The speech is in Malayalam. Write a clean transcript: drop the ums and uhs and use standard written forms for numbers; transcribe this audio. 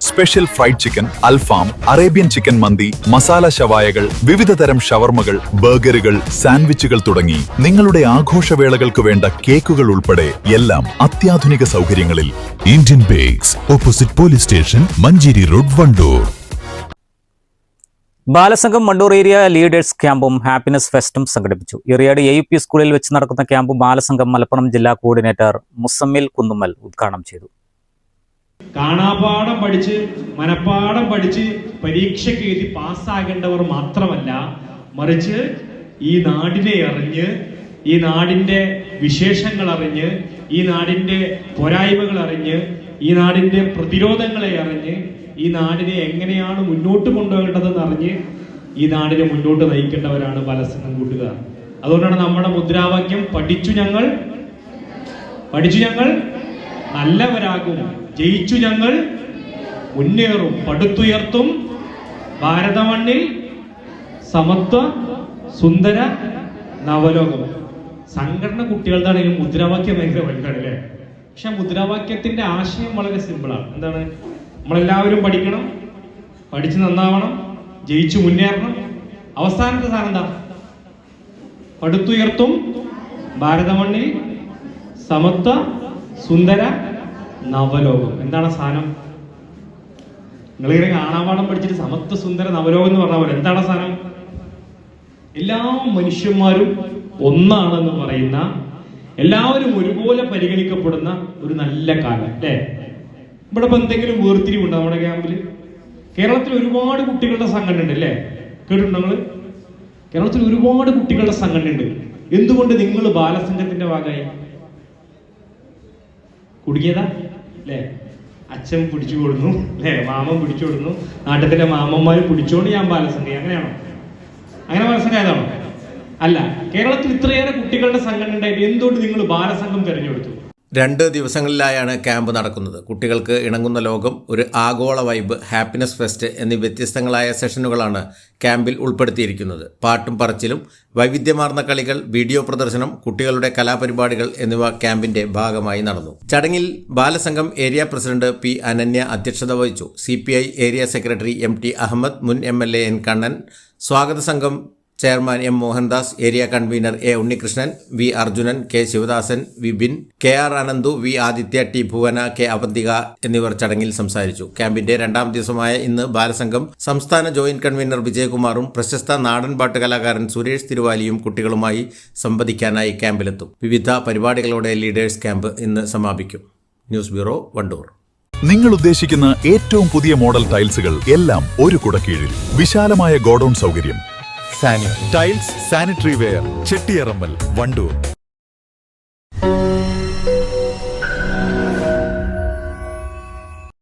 സ്പെഷ്യൽ ഫ്രൈഡ് ചിക്കൻ, അൽഫാം, അറേബ്യൻ ചിക്കൻ മന്തി, മസാല ഷവായകൾ, വിവിധതരം ഷവർമകൾ, ബർഗറുകൾ, സാൻഡ്വിച്ചുകൾ തുടങ്ങി നിങ്ങളുടെ ആഘോഷവേളകൾക്ക് വേണ്ട കേക്കുകൾ ഉൾപ്പെടെ എല്ലാം അത്യാധുനിക സൗകര്യങ്ങളിൽ. Indian bakes, opposite police station, Manjeri road, Vandoor. ബാലസംഘം വണ്ടൂർ ഏരിയ ലീഡേഴ്സ് ക്യാമ്പും ഹാപ്പിനെസ് ഫെസ്റ്റും സംഘടിപ്പിച്ചു. ഏറിയാട് AUP സ്കൂളിൽ വെച്ച് നടക്കുന്ന ക്യാമ്പ് ബാലസംഘം മലപ്പുറം ജില്ലാ കോർഡിനേറ്റർ മുസമ്മിൽ കുന്നുമ്മൽ ഉദ്ഘാടനം ചെയ്തു. കാണാപാഠം പഠിച്ച് മനപ്പാഠം പഠിച്ച് പരീക്ഷയ്ക്ക് എഴുതി പാസ്സാകേണ്ടവർ മാത്രമല്ല, മറിച്ച് ഈ നാടിനെ അറിഞ്ഞ്, ഈ നാടിൻ്റെ വിശേഷങ്ങൾ അറിഞ്ഞ്, ഈ നാടിൻ്റെ പോരായ്മകൾ അറിഞ്ഞ്, ഈ നാടിൻ്റെ പ്രതിരോധങ്ങളെ അറിഞ്ഞ്, ഈ നാടിനെ എങ്ങനെയാണ് മുന്നോട്ട് കൊണ്ടുപോകേണ്ടതെന്ന് അറിഞ്ഞ് ഈ നാടിനെ മുന്നോട്ട് നയിക്കേണ്ടവരാണ് ബാലസംഘം കൂട്ടുകാർ. അതുകൊണ്ടാണ് നമ്മുടെ മുദ്രാവാക്യം പഠിച്ചു ഞങ്ങൾ നല്ലവരാകും, ജയിച്ചു ഞങ്ങൾ മുന്നേറും, പടുത്തുയർത്തും ഭാരതമണ്ണിൽ സമത്വ സുന്ദര നവലോകം. സംഘടന കുട്ടികളുടെ മുദ്രാവാക്യം ഭയങ്കര വലുതാണ് അല്ലേ? പക്ഷെ മുദ്രാവാക്യത്തിന്റെ ആശയം വളരെ സിമ്പിളാണ്. എന്താണ്? നമ്മളെല്ലാവരും പഠിക്കണം, പഠിച്ച് നന്നാവണം, ജയിച്ചു മുന്നേറണം. അവസാനത്തെ സാധനം എന്താ? പടുത്തുയർത്തും ഭാരതമണ്ണിൽ സമത്വ സുന്ദര നവലോകം. എന്താണ് സാധനം? നിങ്ങളിങ്ങനെ കാണാപാഠം പഠിച്ചിട്ട് സമത്വ സുന്ദര നവലോകം എന്ന് പറഞ്ഞ പോലെ എന്താണ് സാധനം? എല്ലാ മനുഷ്യന്മാരും ഒന്നാണെന്ന് പറയുന്ന, എല്ലാവരും ഒരുപോലെ പരിഗണിക്കപ്പെടുന്ന ഒരു നല്ല കാലം അല്ലേ? ഇവിടെ ഇപ്പൊ എന്തെങ്കിലും വേർതിരിവുണ്ടോ നമ്മുടെ ക്യാമ്പിൽ? കേരളത്തിൽ ഒരുപാട് കുട്ടികളുടെ സംഘടന ഉണ്ട് അല്ലേ? കേട്ടിട്ടുണ്ടോ നിങ്ങള്? കേരളത്തിൽ ഒരുപാട് കുട്ടികളുടെ സംഘടന ഉണ്ട്. എന്തുകൊണ്ട് നിങ്ങൾ ബാലസംഘത്തിന്റെ ഭാഗമായി? കുടുങ്ങിയതാ അല്ലേ? അച്ഛൻ പിടിച്ചു കൊടുന്നു അല്ലേ? മാമൻ പിടിച്ചു കൊടുന്നു, നാട്ടിലെ മാമന്മാര് പിടിച്ചോണ്ട് ഞാൻ ബാലസംഘം. അങ്ങനെയാണോ? അങ്ങനെ ബാലസംഘം ആയതാണോ? അല്ല. കേരളത്തിൽ ഇത്രയേറെ കുട്ടികളുടെ സംഘടന ഉണ്ടായിട്ട് എന്തുകൊണ്ട് നിങ്ങൾ ബാലസംഘം തിരഞ്ഞെടുത്തു? 2 ദിവസങ്ങളിലായാണ് ക്യാമ്പ് നടക്കുന്നത്. കുട്ടികൾക്ക് ഇണങ്ങുന്ന ലോകം, ഒരു ആഗോള വൈബ്, ഹാപ്പിനെസ് ഫെസ്റ്റ് എന്നീ വ്യത്യസ്തങ്ങളായ സെഷനുകളാണ് ക്യാമ്പിൽ ഉൾപ്പെടുത്തിയിരിക്കുന്നത്. പാട്ടും പറച്ചിലും, വൈവിധ്യമാർന്ന കളികൾ, വീഡിയോ പ്രദർശനം, കുട്ടികളുടെ കലാപരിപാടികൾ എന്നിവ ക്യാമ്പിന്റെ ഭാഗമായി നടന്നു. ചടങ്ങിൽ Balasangham area president P. Ananya അധ്യക്ഷത വഹിച്ചു. CPI area secretary MT Ahammed, മുൻ MLA N. കണ്ണൻ, സ്വാഗത സംഘം chairman M. Mohandas, area convener A. Unnikrishnan, V. Arjunan, K. Sivadasan, Vipin, KR Anandu, V. Aditya, T. Bhuvana, K. Avantika എന്നിവർ ചടങ്ങിൽ സംസാരിച്ചു. ക്യാമ്പിന്റെ 2ാം ദിവസമായ ഇന്ന് ബാലസംഘം സംസ്ഥാന ജോയിന്റ് കൺവീനർ വിജയകുമാറും പ്രശസ്ത നാടൻ പാട്ട് കലാകാരൻ സുരേഷ് തിരുവാലിയും കുട്ടികളുമായി സംവദിക്കാനായി ക്യാമ്പിലെത്തും. വിവിധ പരിപാടികളോടെ ലീഡേഴ്സ് ക്യാമ്പ് ഇന്ന് സമാപിക്കും. News bureau, Wandoor. നിങ്ങൾ ഉദ്ദേശിക്കുന്ന ഏറ്റവും പുതിയ മോഡൽ ടൈൽസുകൾ എല്ലാം ഒരു കുടക്കീഴിൽ. വിശാലമായ ഗോഡൌൺ സൗകര്യം. Tiles, sanitary ware, Chettiyarammal, Wandoor.